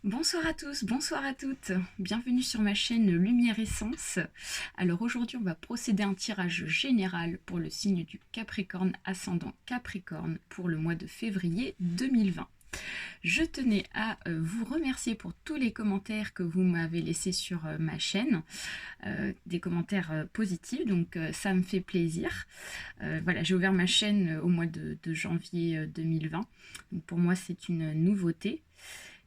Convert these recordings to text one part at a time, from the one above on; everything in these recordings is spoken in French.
Bonsoir à tous, bonsoir à toutes, bienvenue sur ma chaîne Lumière Essence. Alors aujourd'hui on va procéder à un tirage général pour le signe du Capricorne ascendant Capricorne pour le mois de février 2020. Je tenais à vous remercier pour tous les commentaires que vous m'avez laissés sur ma chaîne, des commentaires positifs, donc ça me fait plaisir. Voilà, j'ai ouvert ma chaîne au mois de janvier 2020, donc pour moi c'est une nouveauté.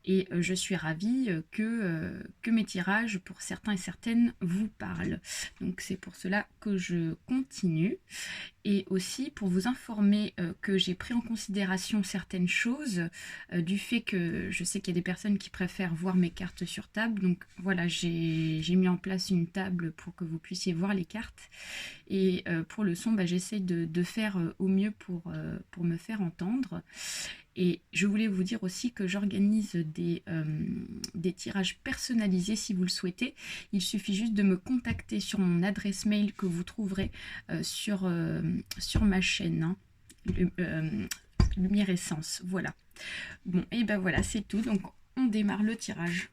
Et je suis ravie que mes tirages, pour certains et certaines, vous parlent. Donc c'est pour cela que je continue. Et aussi pour vous informer que j'ai pris en considération certaines choses, du fait que je sais qu'il y a des personnes qui préfèrent voir mes cartes sur table. Donc voilà, j'ai mis en place une table pour que vous puissiez voir les cartes. Et pour le son, j'essaye de faire au mieux pour me faire entendre. Et je voulais vous dire aussi que j'organise des tirages personnalisés si vous le souhaitez. Il suffit juste de me contacter sur mon adresse mail que vous trouverez sur ma chaîne, hein, Lumière Essence. Voilà. Bon, et ben voilà, c'est tout. Donc on démarre le tirage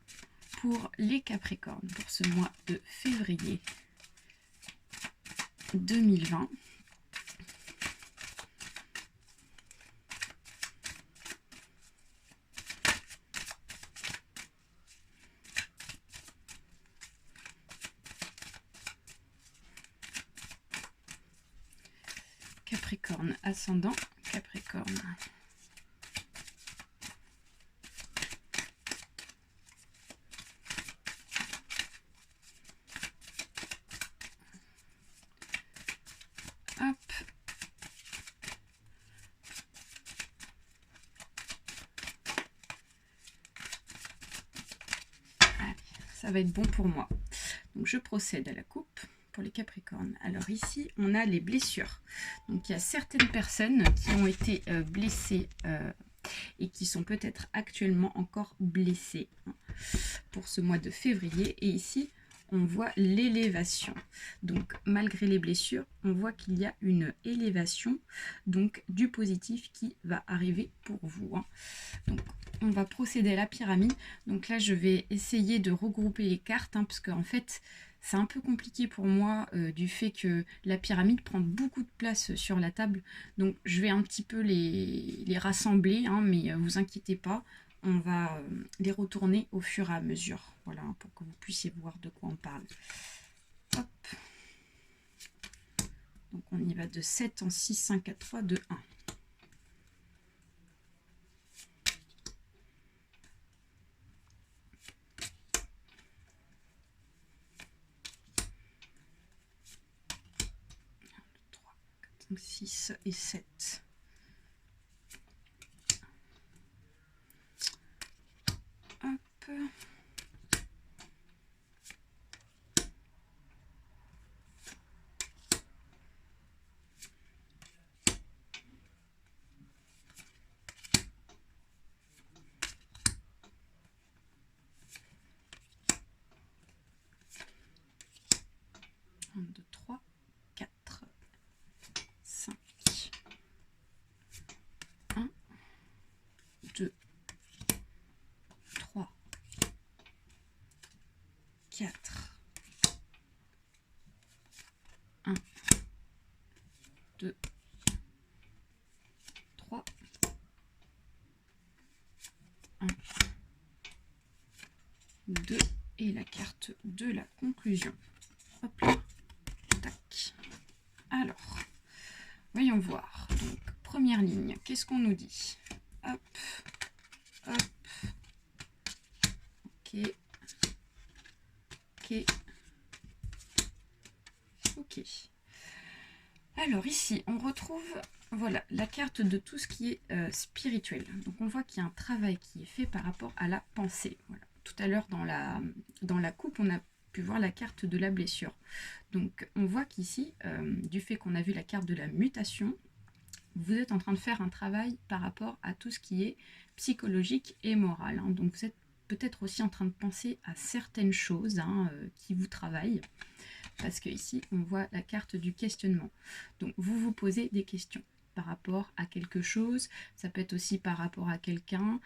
pour les Capricornes pour ce mois de février 2020. Capricorne ascendant Capricorne. Hop. Allez, ça va être bon pour moi. Donc je procède à la coupe pour les Capricornes. Alors ici, on a les blessures. Donc il y a certaines personnes qui ont été blessées et qui sont peut-être actuellement encore blessées, hein, pour ce mois de février. Et ici, on voit l'élévation. Donc malgré les blessures, on voit qu'il y a une élévation, donc du positif qui va arriver pour vous, hein. Donc on va procéder à la pyramide. Donc là, je vais essayer de regrouper les cartes, hein, parce qu'en fait, c'est un peu compliqué pour moi du fait que la pyramide prend beaucoup de place sur la table. Donc je vais un petit peu les rassembler, hein, mais vous inquiétez pas, on va les retourner au fur et à mesure. Voilà, hein, pour que vous puissiez voir de quoi on parle. Hop. Donc on y va de 7 en 6, 5, 4, 3, 2, 1. Donc 6 et 7. Hop. Un, deux, trois, 4, 5. 1, 2, 3, 4. 1, 2, 3. 1, 2. Et la carte de la conclusion. Hop là. Tac. Alors, voyons voir. Donc, première ligne, qu'est-ce qu'on nous dit? Hop. Hop. Ok. Ok. Ok. Alors ici, on retrouve, voilà, la carte de tout ce qui est spirituel. Donc on voit qu'il y a un travail qui est fait par rapport à la pensée. Voilà. Tout à l'heure dans la coupe, on a pu voir la carte de la blessure. Donc on voit qu'ici, du fait qu'on a vu la carte de la mutation, vous êtes en train de faire un travail par rapport à tout ce qui est psychologique et moral, hein. Donc vous êtes peut-être aussi en train de penser à certaines choses, hein, qui vous travaillent. Parce que ici, on voit la carte du questionnement. Donc, vous vous posez des questions. par rapport à quelque chose, ça peut être aussi par rapport à quelqu'un,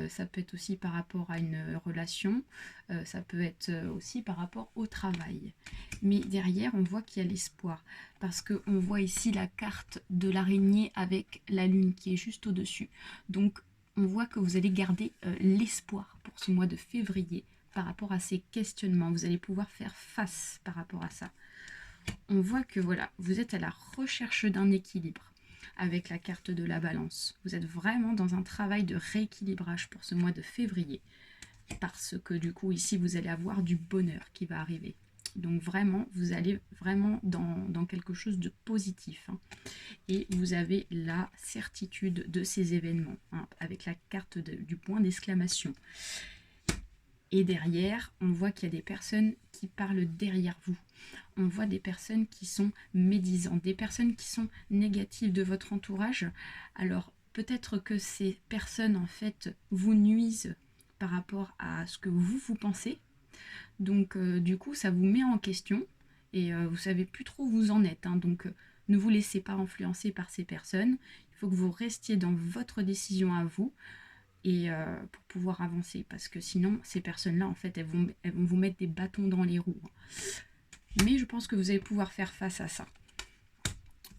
ça peut être aussi par rapport à une relation, ça peut être aussi par rapport au travail. Mais derrière, on voit qu'il y a l'espoir, parce qu'on voit ici la carte de l'araignée avec la lune qui est juste au-dessus. Donc, on voit que vous allez garder l'espoir pour ce mois de février par rapport à ces questionnements. Vous allez pouvoir faire face par rapport à ça. On voit que voilà, vous êtes à la recherche d'un équilibre avec la carte de la balance. Vous êtes vraiment dans un travail de rééquilibrage pour ce mois de février. Parce que du coup, ici, vous allez avoir du bonheur qui va arriver. Donc vraiment, vous allez vraiment dans quelque chose de positif. Hein. Et vous avez la certitude de ces événements, hein, avec la carte du point d'exclamation. Et derrière, on voit qu'il y a des personnes qui parlent derrière vous. On voit des personnes qui sont médisantes, des personnes qui sont négatives de votre entourage. Alors, peut-être que ces personnes, en fait, vous nuisent par rapport à ce que vous pensez. Donc, du coup, ça vous met en question et vous savez plus trop où vous en êtes. Hein. Donc, ne vous laissez pas influencer par ces personnes. Il faut que vous restiez dans votre décision à vous. Et pour pouvoir avancer, parce que sinon ces personnes-là en fait elles vont vous mettre des bâtons dans les roues. Mais je pense que vous allez pouvoir faire face à ça.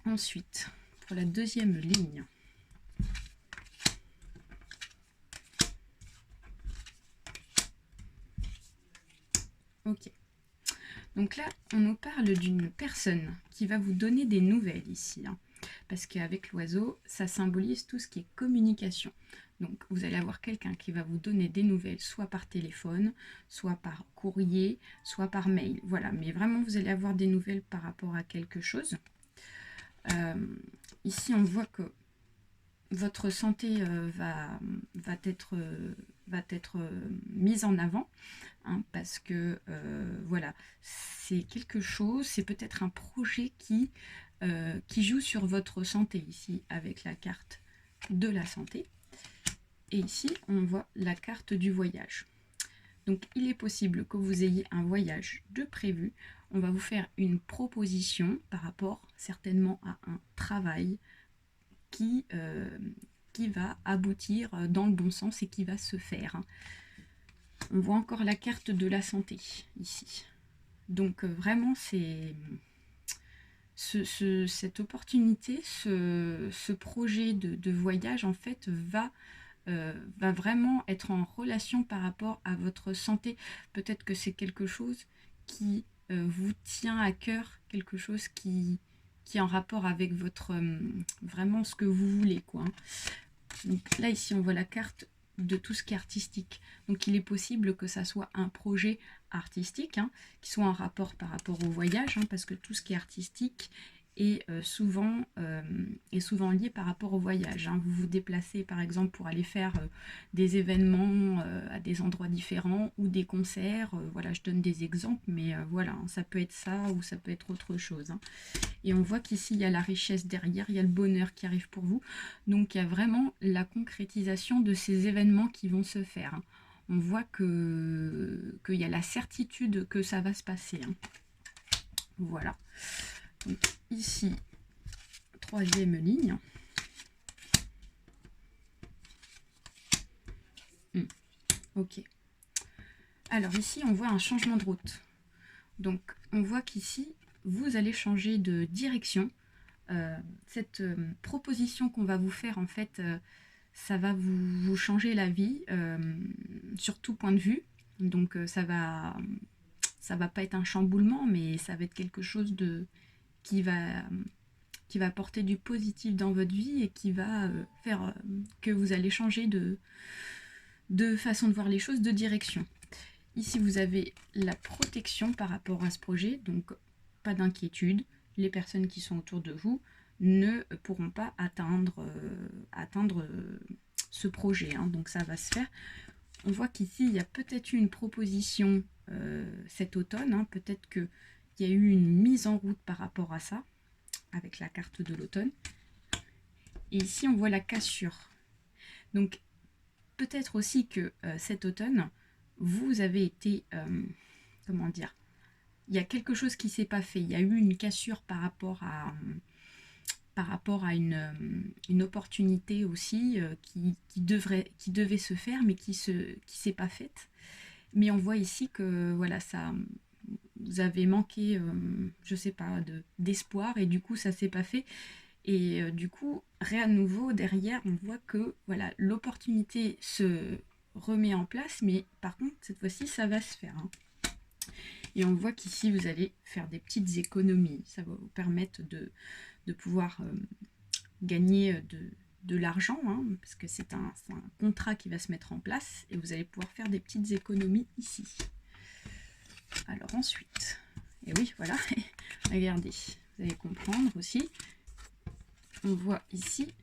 Ensuite, pour la deuxième ligne, ok. Donc là, on nous parle d'une personne qui va vous donner des nouvelles ici, hein, parce qu'avec l'oiseau, ça symbolise tout ce qui est communication. Donc vous allez avoir quelqu'un qui va vous donner des nouvelles, soit par téléphone, soit par courrier, soit par mail. Voilà, mais vraiment vous allez avoir des nouvelles par rapport à quelque chose. Ici, on voit que votre santé va être mise en avant, hein, parce que voilà, c'est quelque chose, c'est peut-être un projet qui joue sur votre santé ici avec la carte de la santé. Et ici, on voit la carte du voyage. Donc, il est possible que vous ayez un voyage de prévu. On va vous faire une proposition par rapport certainement à un travail qui va aboutir dans le bon sens et qui va se faire. On voit encore la carte de la santé ici. Donc, vraiment, c'est cette opportunité, ce projet de voyage, en fait, va vraiment être en relation par rapport à votre santé. Peut-être que c'est quelque chose qui vous tient à cœur, quelque chose qui est en rapport avec votre vraiment ce que vous voulez, quoi. Donc là, ici, on voit la carte de tout ce qui est artistique. Donc il est possible que ça soit un projet artistique, hein, qui soit en rapport par rapport au voyage, hein, parce que tout ce qui est artistique est souvent lié par rapport au voyage. Hein. Vous vous déplacez par exemple pour aller faire des événements à des endroits différents ou des concerts. Voilà, je donne des exemples, mais voilà, hein, ça peut être ça ou ça peut être autre chose. Hein. Et on voit qu'ici, il y a la richesse derrière, il y a le bonheur qui arrive pour vous. Donc, il y a vraiment la concrétisation de ces événements qui vont se faire. Hein. On voit qu'il y a la certitude que ça va se passer. Hein. Voilà. Donc, ici, troisième ligne. Ok. Alors, ici, on voit un changement de route. Donc, on voit qu'ici, vous allez changer de direction. Cette proposition qu'on va vous faire, en fait, ça va vous changer la vie sur tout point de vue. Donc, ça va pas être un chamboulement, mais ça va être quelque chose qui va porter du positif dans votre vie et qui va faire que vous allez changer de façon de voir les choses, de direction. Ici, vous avez la protection par rapport à ce projet, donc pas d'inquiétude. Les personnes qui sont autour de vous ne pourront pas atteindre ce projet. Hein, donc ça va se faire. On voit qu'ici, il y a peut-être eu une proposition cet automne. Hein, peut-être qu'il y a eu une mise en route par rapport à ça, avec la carte de l'automne. Et ici, on voit la cassure. Donc, peut-être aussi que cet automne, vous avez été, comment dire, il y a quelque chose qui ne s'est pas fait. Il y a eu une cassure par rapport par rapport à une opportunité aussi qui devait se faire, mais qui s'est pas faite. Mais on voit ici que voilà, ça, vous avez manqué, je sais pas, d'espoir, et du coup ça s'est pas fait. Et du coup, à nouveau, derrière, on voit que voilà, l'opportunité se remet en place, mais par contre, cette fois-ci, ça va se faire. Hein. Et on voit qu'ici, vous allez faire des petites économies. Ça va vous permettre de pouvoir gagner de l'argent, hein, parce que c'est un contrat qui va se mettre en place, et vous allez pouvoir faire des petites économies ici. Alors ensuite, et oui, voilà, regardez, vous allez comprendre aussi. On voit ici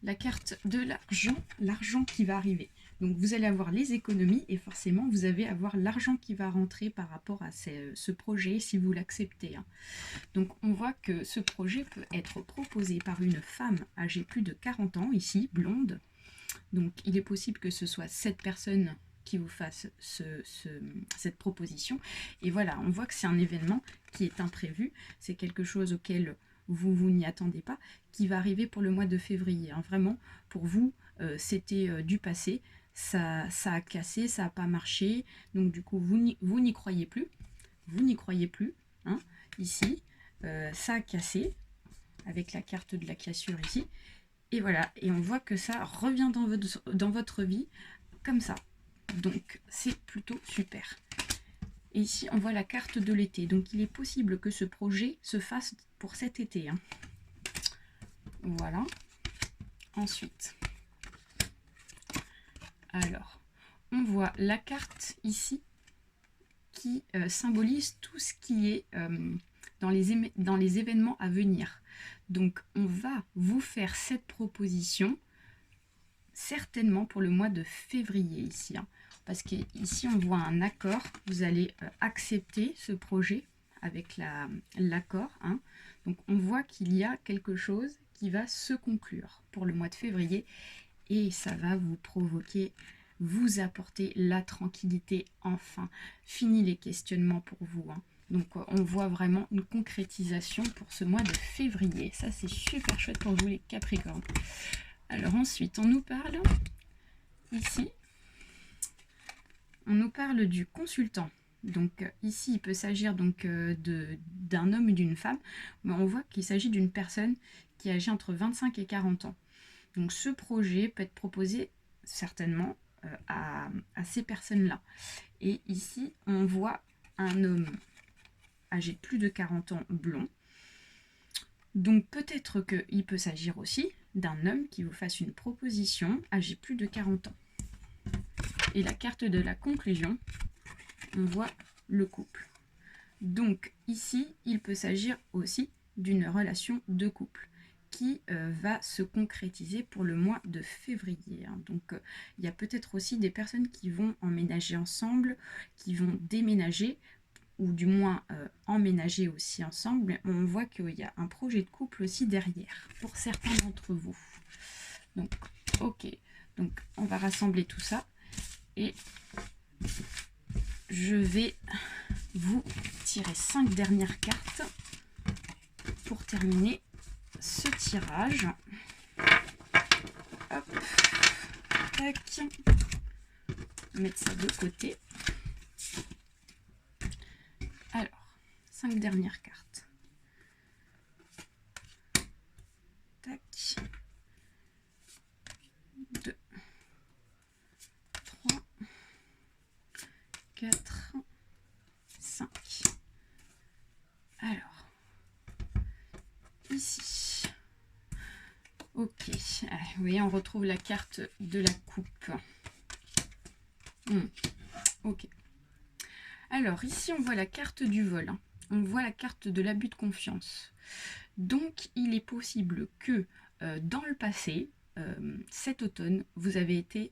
la carte de l'argent, l'argent qui va arriver. Donc vous allez avoir les économies et forcément vous allez avoir l'argent qui va rentrer par rapport à ce projet si vous l'acceptez. Hein. Donc on voit que ce projet peut être proposé par une femme âgée plus de 40 ans, ici, blonde. Donc il est possible que ce soit cette personne qui vous fasse cette proposition. Et voilà, on voit que c'est un événement qui est imprévu, c'est quelque chose auquel vous n'y attendez pas, qui va arriver pour le mois de février. Hein. Vraiment, pour vous, c'était du passé, ça a cassé, ça n'a pas marché, donc du coup, vous n'y croyez plus, hein, ici, ça a cassé, avec la carte de la cassure ici, et voilà, et on voit que ça revient dans votre vie, comme ça, donc c'est plutôt super. Et ici, on voit la carte de l'été. Donc, il est possible que ce projet se fasse pour cet été. Hein. Voilà. Ensuite, alors, on voit la carte ici qui symbolise tout ce qui est dans les événements à venir. Donc, on va vous faire cette proposition certainement pour le mois de février ici. Hein. Parce qu'ici, on voit un accord. Vous allez accepter ce projet avec l'accord. Hein. Donc, on voit qu'il y a quelque chose qui va se conclure pour le mois de février. Et ça va vous provoquer, vous apporter la tranquillité enfin. Fini les questionnements pour vous. Hein. Donc, on voit vraiment une concrétisation pour ce mois de février. Ça, c'est super chouette pour vous, les Capricornes. Alors ensuite, on nous parle ici. On nous parle du consultant. Donc ici, il peut s'agir donc d'un homme ou d'une femme, mais on voit qu'il s'agit d'une personne qui agit entre 25 et 40 ans. Donc ce projet peut être proposé certainement à ces personnes-là. Et ici, on voit un homme âgé de plus de 40 ans, blond. Donc peut-être qu'il peut s'agir aussi d'un homme qui vous fasse une proposition âgé plus de 40 ans. Et la carte de la conclusion, on voit le couple. Donc ici, il peut s'agir aussi d'une relation de couple qui va se concrétiser pour le mois de février. Hein. Donc il y a peut-être aussi des personnes qui vont emménager ensemble, qui vont déménager, ou du moins emménager aussi ensemble. Mais on voit qu'il y a un projet de couple aussi derrière, pour certains d'entre vous. Donc, ok. Donc, on va rassembler tout ça. Et je vais vous tirer 5 dernières cartes pour terminer ce tirage. Hop. Tac. Mettre ça de côté. Alors, 5 dernières cartes. Tac. 2, 3, 4, 5. Alors, ici. Ok. Vous voyez, on retrouve la carte de la coupe. Ok. Alors, ici, on voit la carte du vol. Hein. On voit la carte de l'abus de confiance. Donc, il est possible que dans le passé, cet automne, vous avez été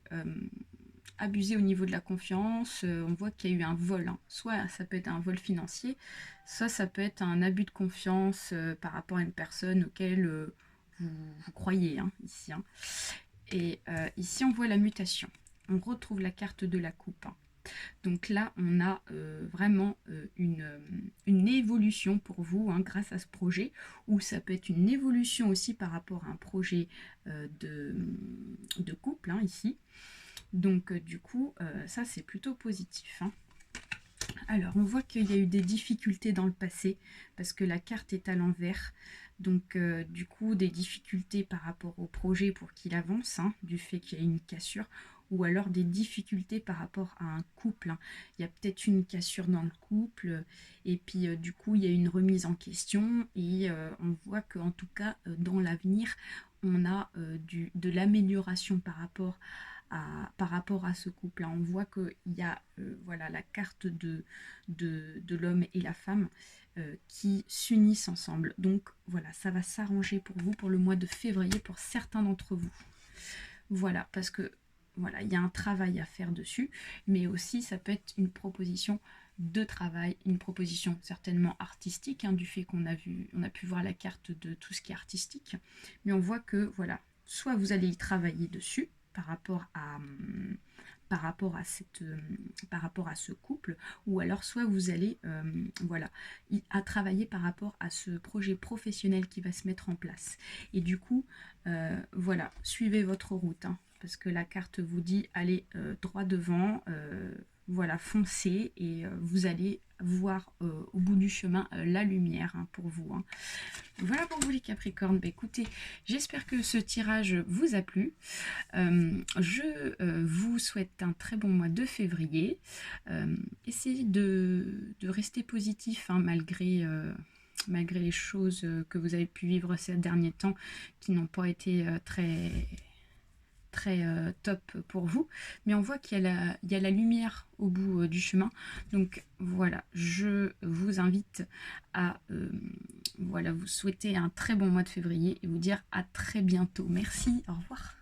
abusé au niveau de la confiance. On voit qu'il y a eu un vol. Hein. Soit ça peut être un vol financier, soit ça peut être un abus de confiance par rapport à une personne auquel vous croyez. Hein, ici. Hein. Et ici, on voit la mutation. On retrouve la carte de la coupe. Hein. Donc là, on a vraiment une évolution pour vous grâce à ce projet, ou ça peut être une évolution aussi par rapport à un projet de couple ici. Donc du coup, ça c'est plutôt positif. Alors, on voit qu'il y a eu des difficultés dans le passé, parce que la carte est à l'envers. Donc, du coup, des difficultés par rapport au projet pour qu'il avance, du fait qu'il y a une cassure, ou alors des difficultés par rapport à un couple. Il y a peut-être une cassure dans le couple, et puis du coup, il y a une remise en question, et on voit qu'en tout cas, dans l'avenir, on a de l'amélioration par rapport à ce couple. On voit qu'il y a voilà, la carte de l'homme et la femme qui s'unissent ensemble. Donc voilà, ça va s'arranger pour vous pour le mois de février pour certains d'entre vous. Voilà, parce que voilà, il y a un travail à faire dessus, mais aussi ça peut être une proposition de travail, une proposition certainement artistique, du fait qu'on a pu voir la carte de tout ce qui est artistique, mais on voit que voilà, soit vous allez y travailler dessus par rapport à par rapport à ce couple, ou alors soit vous allez voilà, à travailler par rapport à ce projet professionnel qui va se mettre en place. Et du coup, voilà, suivez votre route, parce que la carte vous dit allez droit devant, voilà, foncez, et vous allez voir au bout du chemin la lumière pour vous. Voilà pour vous les Capricornes. Bah, écoutez, j'espère que ce tirage vous a plu. Je vous souhaite un très bon mois de février. Essayez de rester positif malgré les choses que vous avez pu vivre ces derniers temps qui n'ont pas été très top pour vous, mais on voit qu'il y a la lumière au bout du chemin. Donc voilà, je vous invite à voilà, vous souhaiter un très bon mois de février et vous dire à très bientôt. Merci, au revoir.